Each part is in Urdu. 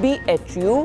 BHU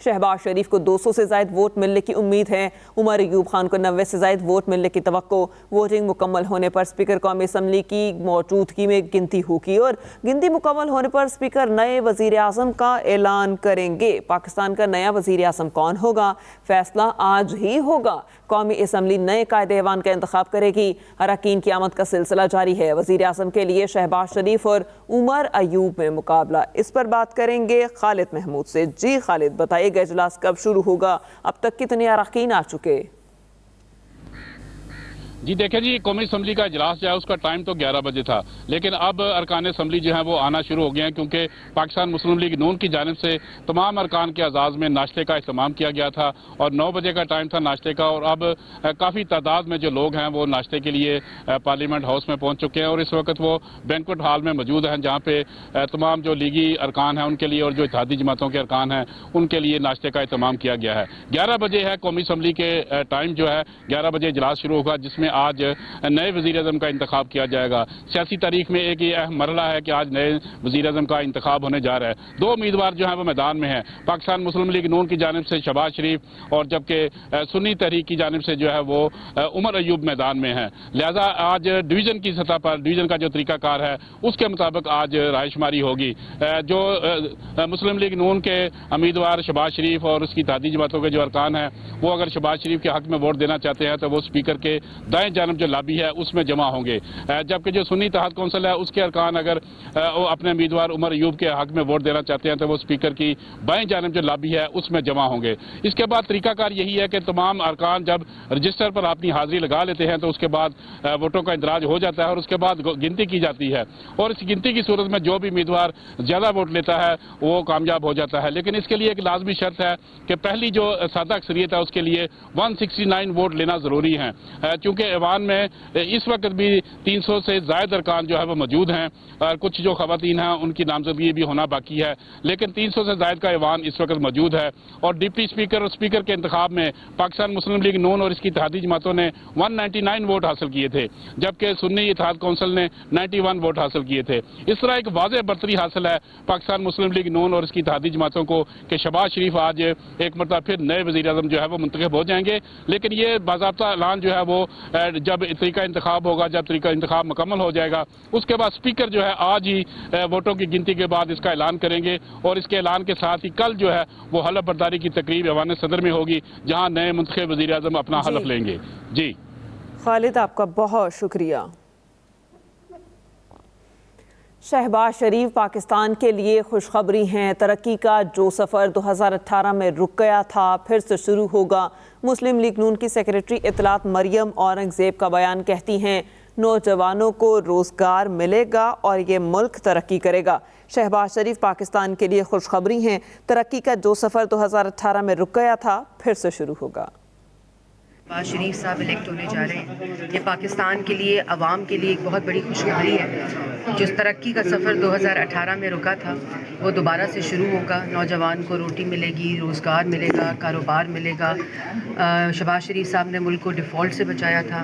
شہباز شریف کو 200 سے زائد ووٹ ملنے کی امید ہے۔ عمر ایوب خان کو 90 سے زائد ووٹ ملنے کی توقع۔ ووٹنگ مکمل ہونے پر اسپیکر قومی اسمبلی کی موجودگی میں گنتی ہوگی اور گنتی مکمل ہونے پر اسپیکر نئے وزیر اعظم کا اعلان کریں گے۔ پاکستان کا نیا وزیر اعظم کون ہوگا، فیصلہ آج ہی ہوگا۔ قومی اسمبلی نئے قائد ایوان کا انتخاب کرے گی۔ اراکین کی آمد کا سلسلہ جاری ہے۔ وزیر اعظم کے لیے شہباز شریف اور عمر ایوب میں مقابلہ، اس پر بات کریں گے خالد محمود سے۔ جی خالد، بتائیے گا اجلاس کب شروع ہوگا، اب تک کتنے اراکین آ چکے؟ جی دیکھیں جی، قومی اسمبلی کا اجلاس جو ہے اس کا ٹائم تو 11 بجے تھا، لیکن اب ارکان اسمبلی جو ہیں وہ آنا شروع ہو گئے ہیں، کیونکہ پاکستان مسلم لیگ نون کی جانب سے تمام ارکان کے اعزاز میں ناشتے کا اہتمام کیا گیا تھا اور 9 بجے کا ٹائم تھا ناشتے کا، اور اب کافی تعداد میں جو لوگ ہیں وہ ناشتے کے لیے پارلیمنٹ ہاؤس میں پہنچ چکے ہیں اور اس وقت وہ بینکوٹ ہال میں موجود ہیں، جہاں پہ تمام جو لیگی ارکان ہیں ان کے لیے اور جو اتحادی جماعتوں کے ارکان ہیں ان کے لیے ناشتے کا اہتمام کیا گیا ہے۔ 11 بجے ہے قومی اسمبلی کے ٹائم جو ہے، 11 بجے اجلاس شروع ہوگا، جس میں آج نئے وزیر اعظم کا انتخاب کیا جائے گا۔ سیاسی تاریخ میں ایک یہ اہم مرحلہ ہے کہ آج نئے وزیر اعظم کا انتخاب ہونے جا رہا ہے۔ 2 امیدوار جو ہیں وہ میدان میں ہیں، پاکستان مسلم لیگ نون کی جانب سے شہباز شریف اور جبکہ سنی تحریک کی جانب سے جو ہے وہ عمر ایوب میدان میں ہیں۔ لہذا آج ڈویژن کی سطح پر ڈویژن کا جو طریقہ کار ہے اس کے مطابق آج رائے شماری ہوگی۔ جو مسلم لیگ نون کے امیدوار شہباز شریف اور اس کی اتحادی جماعتوں کے جو ارکان ہیں وہ اگر شہباز شریف کے حق میں ووٹ دینا چاہتے ہیں تو وہ اسپیکر کے دائیں جانب جو لابی ہے اس میں جمع ہوں گے، جبکہ جو سنی اتحاد کونسل ہے اس کے ارکان اگر وہ اپنے امیدوار عمر ایوب کے حق میں ووٹ دینا چاہتے ہیں تو وہ اسپیکر کی بائیں جانب جو لابی ہے اس میں جمع ہوں گے۔ اس کے بعد طریقہ کار یہی ہے کہ تمام ارکان جب رجسٹر پر اپنی حاضری لگا لیتے ہیں تو اس کے بعد ووٹوں کا اندراج ہو جاتا ہے اور اس کے بعد گنتی کی جاتی ہے، اور اس گنتی کی صورت میں جو بھی امیدوار زیادہ ووٹ لیتا ہے وہ کامیاب ہو جاتا ہے۔ لیکن اس کے لیے ایک لازمی شرط ہے کہ پہلی جو سادہ اکثریت ہے اس کے لیے 169 ووٹ لینا ضروری ہے، چونکہ ایوان میں اس وقت بھی 300 سے زائد ارکان جو ہے وہ موجود ہیں، اور کچھ جو خواتین ہیں ان کی نامزدگی بھی ہونا باقی ہے، لیکن 300 سے زائد کا ایوان اس وقت موجود ہے۔ اور ڈپٹی اسپیکر اور اسپیکر کے انتخاب میں پاکستان مسلم لیگ نون اور اس کی اتحادی جماعتوں نے 199 ووٹ حاصل کیے تھے، جبکہ سنی اتحاد کونسل نے 91 ووٹ حاصل کیے تھے۔ اس طرح ایک واضح برتری حاصل ہے پاکستان مسلم لیگ نون اور اس کی اتحادی جماعتوں کو کہ شہباز شریف آج ایک مرتبہ پھر نئے وزیر اعظم جو ہے وہ منتخب ہو جائیں گے، لیکن یہ باضابطہ اعلان جو ہے وہ جب طریقہ انتخاب ہوگا، جب طریقہ انتخاب مکمل ہو جائے گا اس کے بعد اسپیکر جو ہے آج ہی ووٹوں کی گنتی کے بعد اس کا اعلان کریں گے، اور اس کے اعلان کے ساتھ ہی کل جو ہے وہ حلف برداری کی تقریب ایوان صدر میں ہوگی، جہاں نئے منتخب وزیر اعظم اپنا حلف لیں گے۔ جی خالد، آپ کا بہت شکریہ۔ شہباز شریف پاکستان کے لیے خوشخبری ہیں، ترقی کا جو سفر 2018 میں رک گیا تھا پھر سے شروع ہوگا۔ مسلم لیگ نون کی سیکریٹری اطلاعات مریم اورنگزیب کا بیان کہتی ہیں نوجوانوں کو روزگار ملے گا اور یہ ملک ترقی کرے گا۔ شہباز شریف پاکستان کے لیے خوشخبری ہیں، ترقی کا جو سفر 2018 میں رک گیا تھا پھر سے شروع ہوگا۔ شہباز شریف صاحب الیکٹ ہونے جا رہے ہیں، یہ پاکستان کے لیے، عوام کے لیے ایک بہت بڑی خوشخبری ہے۔ جس ترقی کا سفر 2018 میں رکا تھا وہ دوبارہ سے شروع ہوگا، نوجوان کو روٹی ملے گی، روزگار ملے گا، کاروبار ملے گا۔ شہباز شریف صاحب نے ملک کو ڈیفالٹ سے بچایا تھا،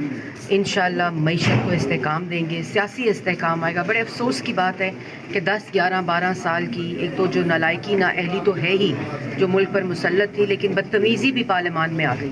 انشاءاللہ معیشت کو استحکام دیں گے، سیاسی استحکام آئے گا۔ بڑے افسوس کی بات ہے کہ 10، 11، 12 سال کی ایک تو جو نالائکی، نااہلی تو ہے ہی جو ملک پر مسلط تھی، لیکن بدتمیزی بھی پارلیمان میں آ گئی۔